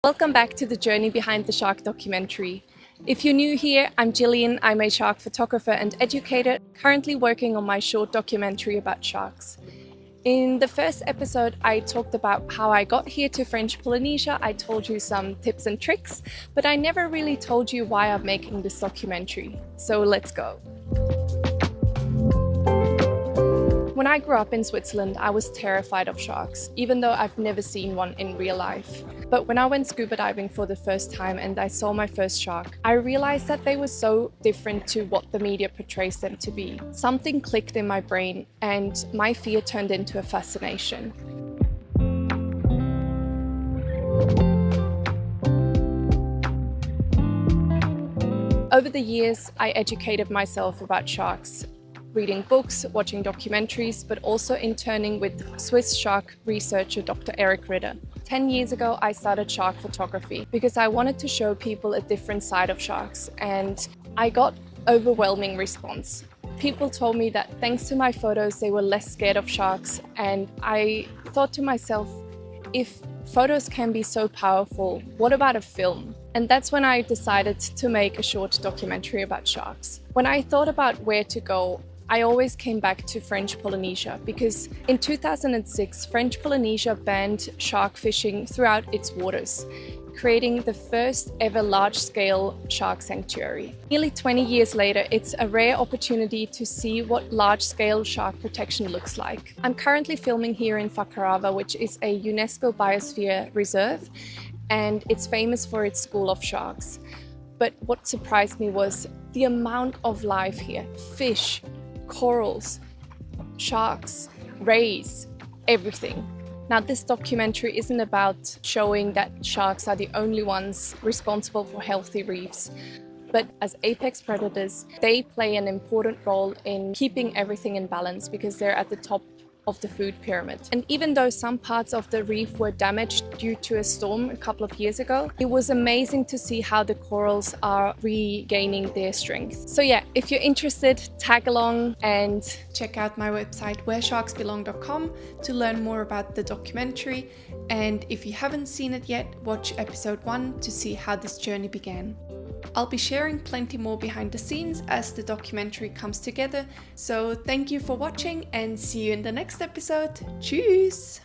Welcome back to the journey behind the shark documentary. If you're new here, I'm Gillian. I'm a shark photographer and educator, currently working on my short documentary about sharks. In the first episode, I talked about how I got here to French Polynesia. I told you some tips and tricks, but I never really told you why I'm making this documentary. So let's go. When I grew up in Switzerland, I was terrified of sharks, even though I've never seen one in real life. But when I went scuba diving for the first time and I saw my first shark, I realized that they were so different to what the media portrays them to be. Something clicked in my brain and my fear turned into a fascination. Over the years, I educated myself about sharks, reading books, watching documentaries, but also interning with Swiss shark researcher Dr. Eric Ritter. 10 years ago, I started shark photography because I wanted to show people a different side of sharks, and I got overwhelming response. People told me that thanks to my photos, they were less scared of sharks, and I thought to myself, if photos can be so powerful, what about a film? And that's when I decided to make a short documentary about sharks. When I thought about where to go, I always came back to French Polynesia because in 2006, French Polynesia banned shark fishing throughout its waters, creating the first ever large-scale shark sanctuary. Nearly 20 years later, it's a rare opportunity to see what large-scale shark protection looks like. I'm currently filming here in Fakarava, which is a UNESCO Biosphere Reserve, and it's famous for its school of sharks. But what surprised me was the amount of life here. Fish, corals, sharks, rays, everything. Now, this documentary isn't about showing that sharks are the only ones responsible for healthy reefs, but as apex predators, they play an important role in keeping everything in balance because they're at the top of the food pyramid. And even though some parts of the reef were damaged due to a storm a couple of years ago, it was amazing to see how the corals are regaining their strength. So yeah, if you're interested, tag along and check out my website wheresharksbelong.com to learn more about the documentary. And if you haven't seen it yet, watch episode 1 to see how this journey began. I'll be sharing plenty more behind the scenes as the documentary comes together. So thank you for watching and see you in the next episode. Tschüss!